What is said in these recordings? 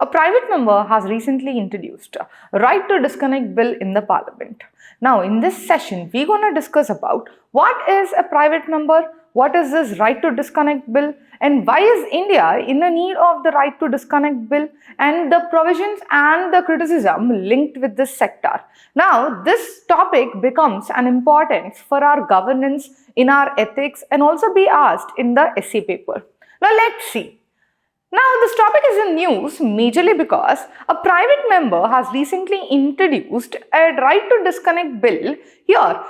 A private member has recently introduced a right to disconnect bill in the parliament. Now, in this session, we're going to discuss about what is a private member, what is this right to disconnect bill, and why is India in the need of the right to disconnect bill, and the provisions and the criticism linked with this sector. Now, this topic becomes an importance for our governance, in our ethics, and also be asked in the essay paper. Now, let's see. Now, this topic is in news majorly because a private member has recently introduced a right to disconnect bill. Here,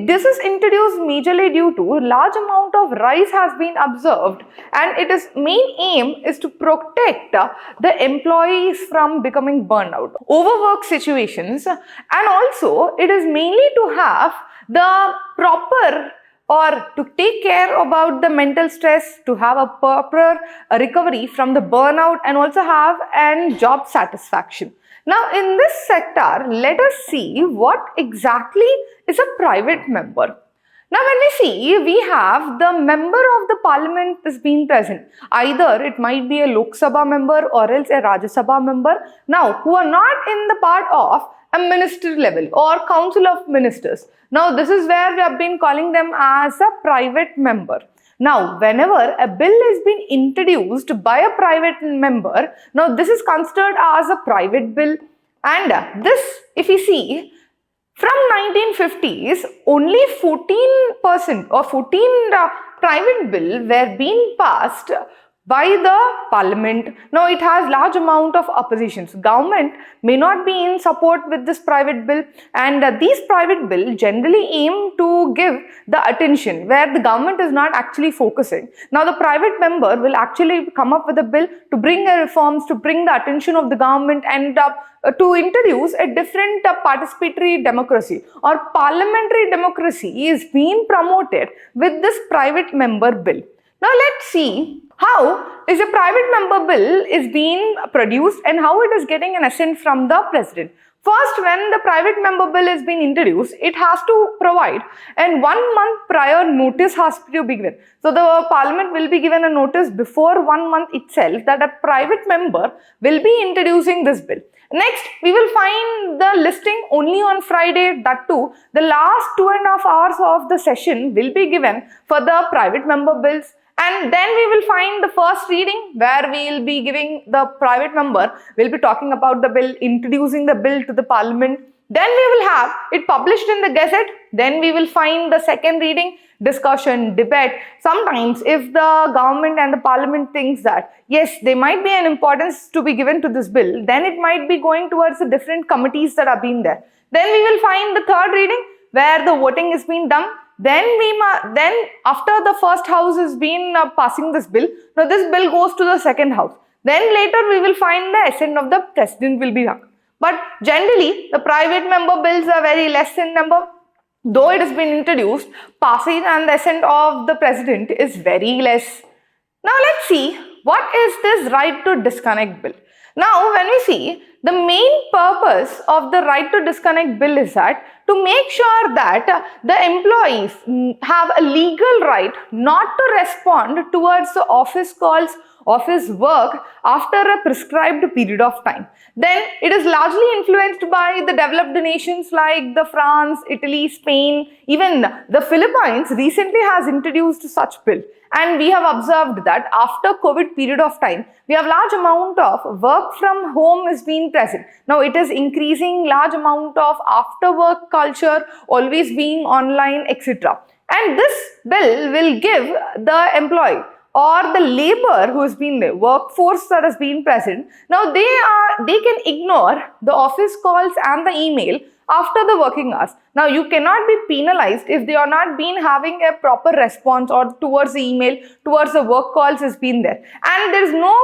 this is introduced majorly due to large amount of rise has been observed, and its main aim is to protect the employees from becoming burnout, overwork situations, and also it is mainly to have the proper or to take care about the mental stress, to have a proper recovery from the burnout, and also have an job satisfaction. Now, in this sector, let us see what exactly is a private member. Now, when we see, we have the member of the parliament is being present. Either it might be a Lok Sabha member or else a Rajya Sabha member. Now, who are not in the part of a ministry level or council of ministers. Now, this is where we have been calling them as a private member. Now, whenever a bill is being introduced by a private member, now this is considered as a private bill. And this, if you see, from 1950s, only 14% or 14 private bill were being passed by the parliament. Now, it has large amount of oppositions. Government may not be in support with this private bill, and these private bill generally aim to give the attention where the government is not actually focusing. Now, the private member will actually come up with a bill to bring reforms, to bring the attention of the government, and to introduce a different participatory democracy or parliamentary democracy is being promoted with this private member bill. Now, let's see how is a private member bill is being produced and how it is getting an assent from the president. First, when the private member bill is being introduced, it has to provide and 1 month prior notice has to be given. So, the parliament will be given a notice before 1 month itself that a private member will be introducing this bill. Next, we will find the listing only on Friday. That too, the last 2.5 hours of the session will be given for the private member bills. And then we will find the first reading where we will be giving the private member, will be talking about the bill, introducing the bill to the parliament. Then we will have it published in the Gazette. Then we will find the second reading, discussion, debate. Sometimes if the government and the parliament thinks that, yes, there might be an importance to be given to this bill, then it might be going towards the different committees that are being there. Then we will find the third reading where the voting is being done. Then after the first house has been passing this bill, now this bill goes to the second house. Then later we will find the assent of the president will be done. But generally, the private member bills are very less in number. Though it has been introduced, passing and the assent of the president is very less. Now let's see, what is this right to disconnect bill? Now, when we see, the main purpose of the right to disconnect bill is that to make sure that the employees have a legal right not to respond towards the office calls, office work after a prescribed period of time. Then it is largely influenced by the developed nations like the France, Italy, Spain, even the Philippines recently has introduced such bill. And we have observed that after COVID period of time, we have large amount of work from home is being present. Now it is increasing large amount of after work culture, always being online, etc. And this bill will give the employee or the labor who has been there, workforce that has been present. Now they can ignore the office calls and the email after the working hours. Now you cannot be penalized if they are not been having a proper response or towards the email, towards the work calls has been there. And there is no,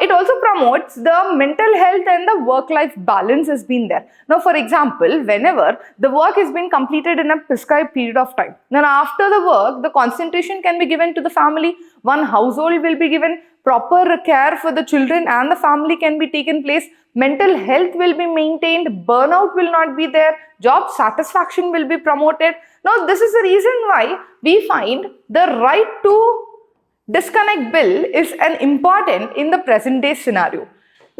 it also promotes the mental health and the work-life balance has been there. Now for example, whenever the work has been completed in a prescribed period of time, then after the work, the concentration can be given to the family, one household will be given, proper care for the children and the family can be taken place, mental health will be maintained, burnout will not be there, job satisfaction will be promoted. Now this is the reason why we find the right to disconnect bill is an important in the present day scenario.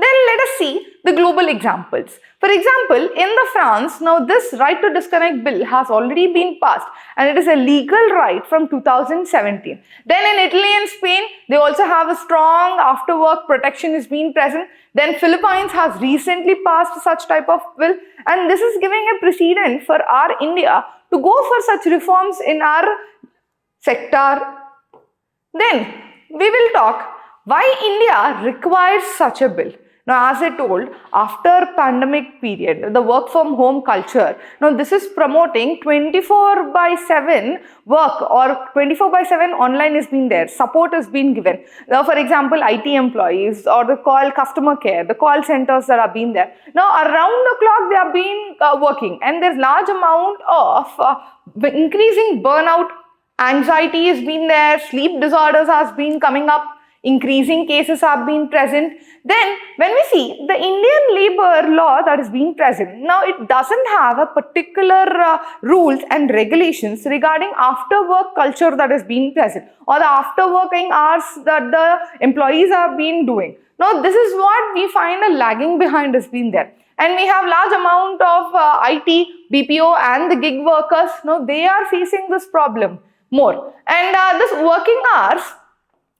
Then let us see the global examples. For example, in the France, now this right to disconnect bill has already been passed and it is a legal right from 2017. Then in Italy and Spain, they also have a strong after work protection is being present. Then Philippines has recently passed such type of bill, and this is giving a precedent for our India to go for such reforms in our sector. Then we will talk why India requires such a bill. Now, as I told, after pandemic period, the work from home culture, now this is promoting 24/7 work or 24/7 online is being there, support is being given. Now, for example, IT employees or the call customer care, the call centers that are being there. Now, around the clock they are being working, and there's large amount of increasing burnout, anxiety has been there, sleep disorders has been coming up, increasing cases have been present. Then when we see the Indian labor law that is being present, now it doesn't have a particular rules and regulations regarding after work culture that is being present or the after working hours that the employees have been doing. Now this is what we find a lagging behind has been there. And we have large amount of IT, BPO and the gig workers. Now they are facing this problem more. And this working hours,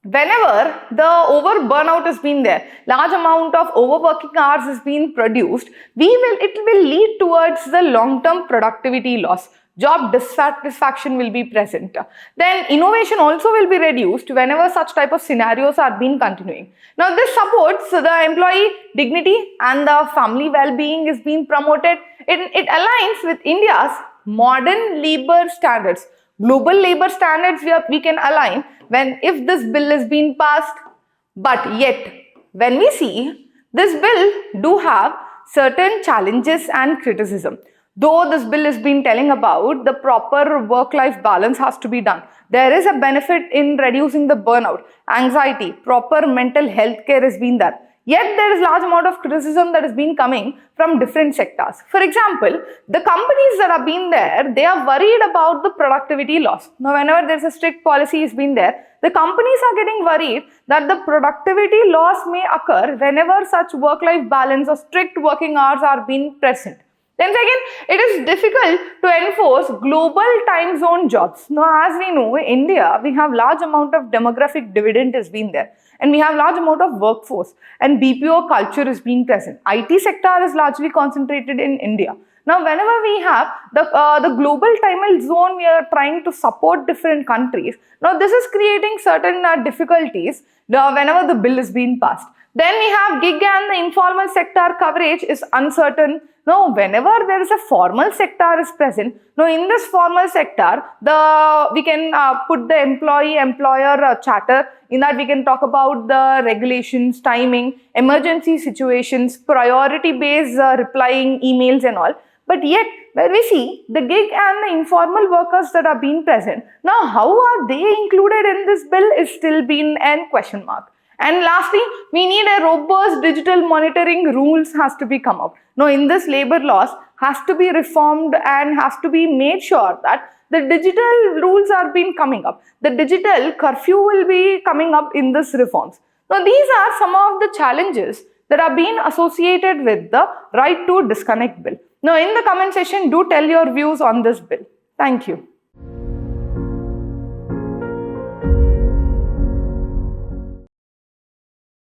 whenever the over burnout has been there, large amount of overworking hours has been produced, it will lead towards the long-term productivity loss. Job dissatisfaction will be present. Then innovation also will be reduced whenever such type of scenarios are being continuing. Now this supports the employee dignity and the family well-being is being promoted. It aligns with India's modern labor standards. Global labor standards we can align if this bill is being passed. But yet, when we see, this bill do have certain challenges and criticism. Though this bill is been telling about the proper work-life balance has to be done. There is a benefit in reducing the burnout, anxiety, proper mental health care has been there. Yet there is large amount of criticism that has been coming from different sectors. For example, the companies that have been there, they are worried about the productivity loss. Now, whenever there is a strict policy has been there, the companies are getting worried that the productivity loss may occur whenever such work-life balance or strict working hours are being present. Then second, it is difficult to enforce global time zone jobs. Now, as we know, in India, we have large amount of demographic dividend has been there. And we have large amount of workforce and BPO culture is being present. IT sector is largely concentrated in India. Now, whenever we have the global time zone, we are trying to support different countries. Now, this is creating certain difficulties whenever the bill is being passed. Then we have gig and the informal sector coverage is uncertain. Now, whenever there is a formal sector is present, now in this formal sector, we can put the employee-employer charter. In that, we can talk about the regulations, timing, emergency situations, priority-based replying emails and all. But yet, when we see the gig and the informal workers that are being present, now how are they included in this bill is still being a question mark. And lastly, we need a robust digital monitoring rules has to be come up. Now, in this labor laws has to be reformed and has to be made sure that the digital rules are being coming up. The digital curfew will be coming up in this reforms. Now, these are some of the challenges that are being associated with the right to disconnect bill. Now, in the comment section, do tell your views on this bill. Thank you.